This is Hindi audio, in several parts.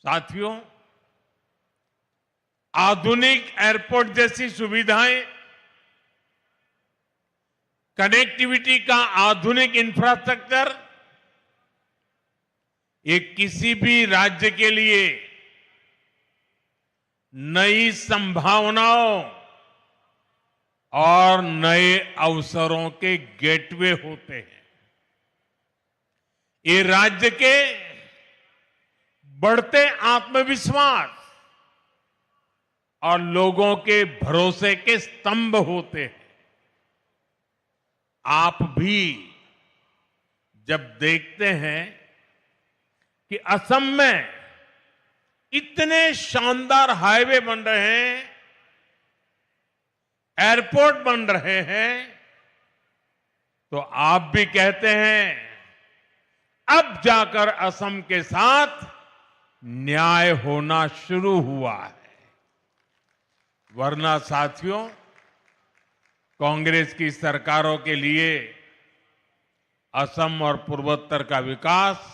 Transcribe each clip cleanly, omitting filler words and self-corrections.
साथियों, आधुनिक एयरपोर्ट जैसी सुविधाएं, कनेक्टिविटी का आधुनिक इंफ्रास्ट्रक्चर, ये किसी भी राज्य के लिए नई संभावनाओं और नए अवसरों के गेटवे होते हैं। ये राज्य के बढ़ते आत्मविश्वास और लोगों के भरोसे के स्तंभ होते हैं। आप भी जब देखते हैं कि असम में इतने शानदार हाईवे बन रहे हैं, एयरपोर्ट बन रहे हैं, तो आप भी कहते हैं अब जाकर असम के साथ न्याय होना शुरू हुआ है। वरना साथियों, कांग्रेस की सरकारों के लिए असम और पूर्वोत्तर का विकास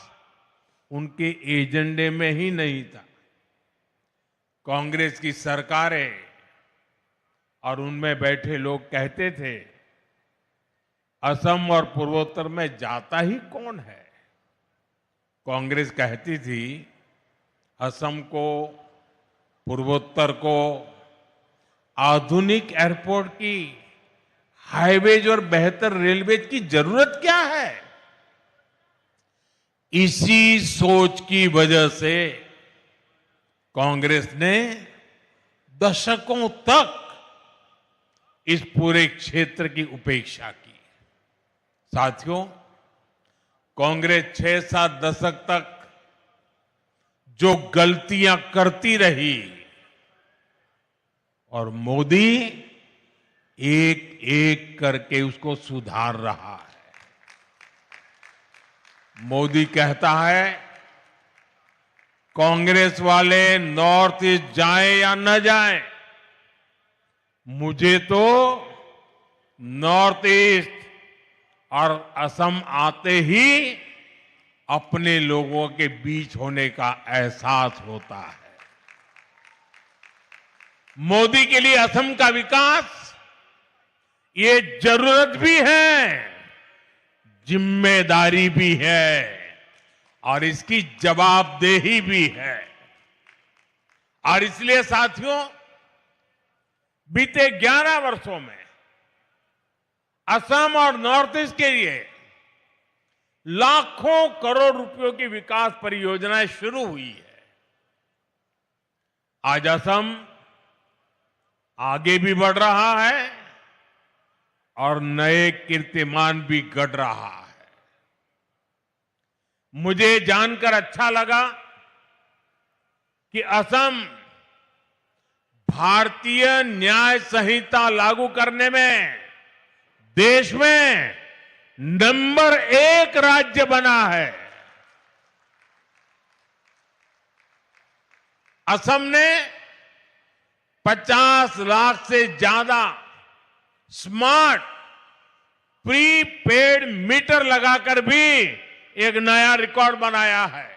उनके एजेंडे में ही नहीं था। कांग्रेस की सरकारें और उनमें बैठे लोग कहते थे, असम और पूर्वोत्तर में जाता ही कौन है। कांग्रेस कहती थी, असम को, पूर्वोत्तर को आधुनिक एयरपोर्ट की, हाईवेज और बेहतर रेलवेज की जरूरत क्या है। इसी सोच की वजह से कांग्रेस ने दशकों तक इस पूरे क्षेत्र की उपेक्षा की। साथियों, कांग्रेस 6-7 दशक तक जो गलतियां करती रही और मोदी एक एक करके उसको सुधार रहा है। मोदी कहता है, कांग्रेस वाले नॉर्थ ईस्ट जाएं या न जाएं, मुझे तो नॉर्थ ईस्ट और असम आते ही अपने लोगों के बीच होने का एहसास होता है। मोदी के लिए असम का विकास ये जरूरत भी है, जिम्मेदारी भी है और इसकी जवाबदेही भी है। और इसलिए साथियों, बीते 11 वर्षों में असम और नॉर्थ ईस्ट के लिए लाखों करोड़ रुपयों की विकास परियोजनाएं शुरू हुई है। आज असम आगे भी बढ़ रहा है और नए कीर्तिमान भी गढ़ रहा है। मुझे जानकर अच्छा लगा कि असम भारतीय न्याय संहिता लागू करने में देश में नंबर 1 राज्य बना है। असम ने 50 लाख से ज्यादा स्मार्ट प्रीपेड मीटर लगाकर भी एक नया रिकॉर्ड बनाया है।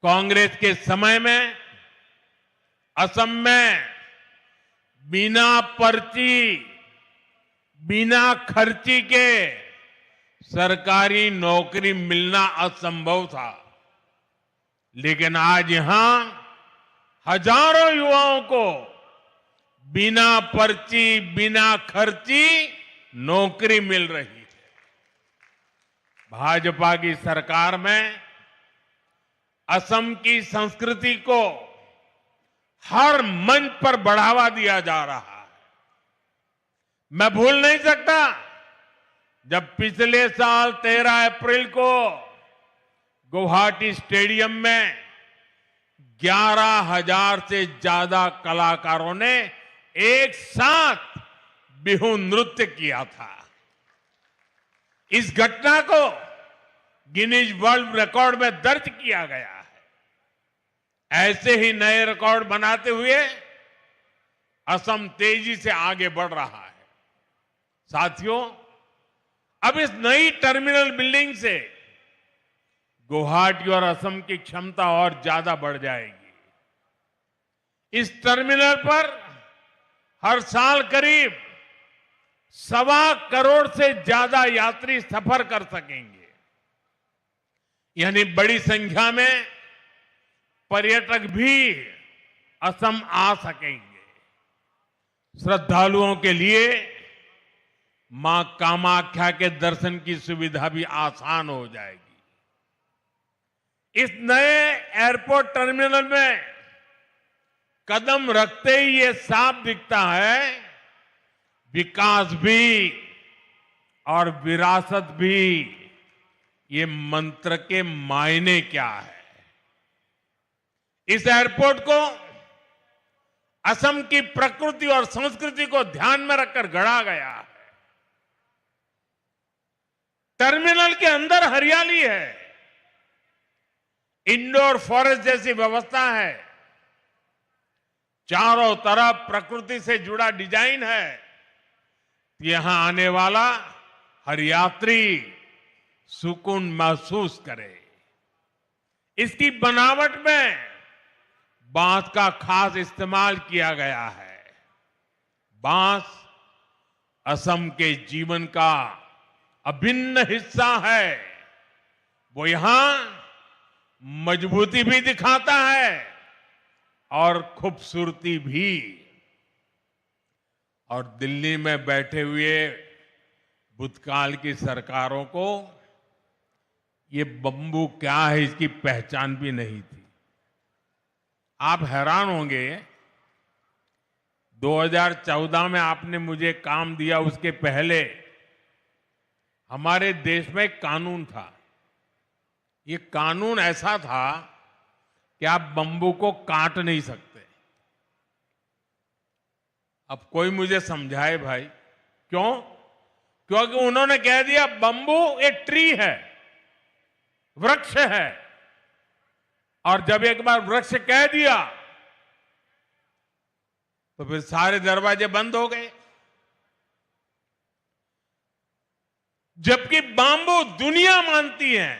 कांग्रेस के समय में असम में बिना पर्ची, बिना खर्ची के सरकारी नौकरी मिलना असंभव था। लेकिन आज यहां हजारों युवाओं को बिना पर्ची, बिना खर्ची नौकरी मिल रही है। भाजपा की सरकार में असम की संस्कृति को हर मंच पर बढ़ावा दिया जा रहा है। मैं भूल नहीं सकता, जब पिछले साल 13 अप्रैल को गुवाहाटी स्टेडियम में 11,000 से ज्यादा कलाकारों ने एक साथ बिहू नृत्य किया था। इस घटना को गिनीज वर्ल्ड रिकॉर्ड में दर्ज किया गया है। ऐसे ही नए रिकॉर्ड बनाते हुए असम तेजी से आगे बढ़ रहा है। साथियों, अब इस नई टर्मिनल बिल्डिंग से गुवाहाटी और असम की क्षमता और ज्यादा बढ़ जाएगी। इस टर्मिनल पर हर साल करीब 1.25 करोड़ से ज्यादा यात्री सफर कर सकेंगे। यानी बड़ी संख्या में पर्यटक भी असम आ सकेंगे। श्रद्धालुओं के लिए मां कामाख्या के दर्शन की सुविधा भी आसान हो जाएगी। इस नए एयरपोर्ट टर्मिनल में कदम रखते ही ये साफ दिखता है, विकास भी और विरासत भी, ये मंत्र के मायने क्या है। इस एयरपोर्ट को असम की प्रकृति और संस्कृति को ध्यान में रखकर गढ़ा गया है। टर्मिनल के अंदर हरियाली है, इंडोर फॉरेस्ट जैसी व्यवस्था है, चारों तरफ प्रकृति से जुड़ा डिजाइन है। यहां आने वाला हर यात्री सुकून महसूस करे। इसकी बनावट में बांस का खास इस्तेमाल किया गया है। बांस असम के जीवन का अभिन्न हिस्सा है। वो यहां मजबूती भी दिखाता है और खूबसूरती भी। और दिल्ली में बैठे हुए भूतकाल की सरकारों को ये बंबू क्या है इसकी पहचान भी नहीं थी। आप हैरान होंगे, 2014 में आपने मुझे काम दिया, उसके पहले हमारे देश में एक कानून था। ये कानून ऐसा था कि आप बंबू को काट नहीं सकते। अब कोई मुझे समझाए भाई, क्यों? क्योंकि उन्होंने कह दिया बंबू एक ट्री है, वृक्ष है, और जब एक बार वृक्ष कह दिया तो फिर सारे दरवाजे बंद हो गए। जबकि बांबू दुनिया मानती है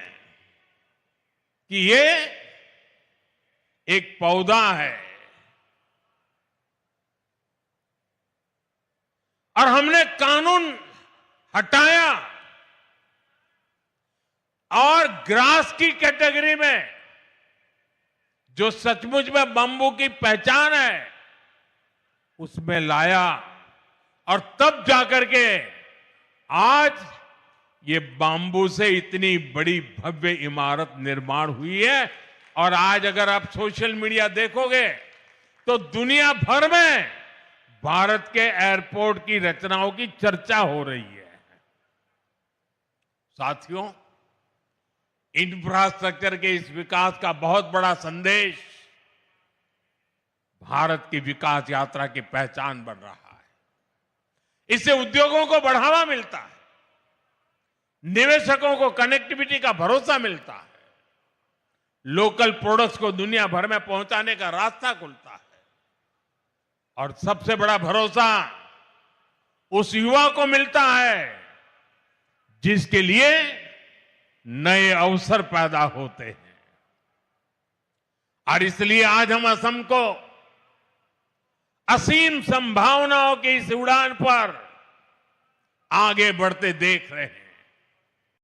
कि ये एक पौधा है, और हमने कानून हटाया और ग्रास की कैटेगरी में, जो सचमुच में बंबू की पहचान है, उसमें लाया। और तब जाकर के आज ये बांबू से इतनी बड़ी भव्य इमारत निर्माण हुई है। और आज अगर आप सोशल मीडिया देखोगे तो दुनिया भर में भारत के एयरपोर्ट की रचनाओं की चर्चा हो रही है। साथियों, इंफ्रास्ट्रक्चर के इस विकास का बहुत बड़ा संदेश भारत की विकास यात्रा की पहचान बन रहा है। इससे उद्योगों को बढ़ावा मिलता है, निवेशकों को कनेक्टिविटी का भरोसा मिलता है, लोकल प्रोडक्ट्स को दुनिया भर में पहुंचाने का रास्ता खुलता है, और सबसे बड़ा भरोसा उस युवा को मिलता है जिसके लिए नए अवसर पैदा होते हैं। और इसलिए आज हम असम को असीम संभावनाओं की इस उड़ान पर आगे बढ़ते देख रहे हैं।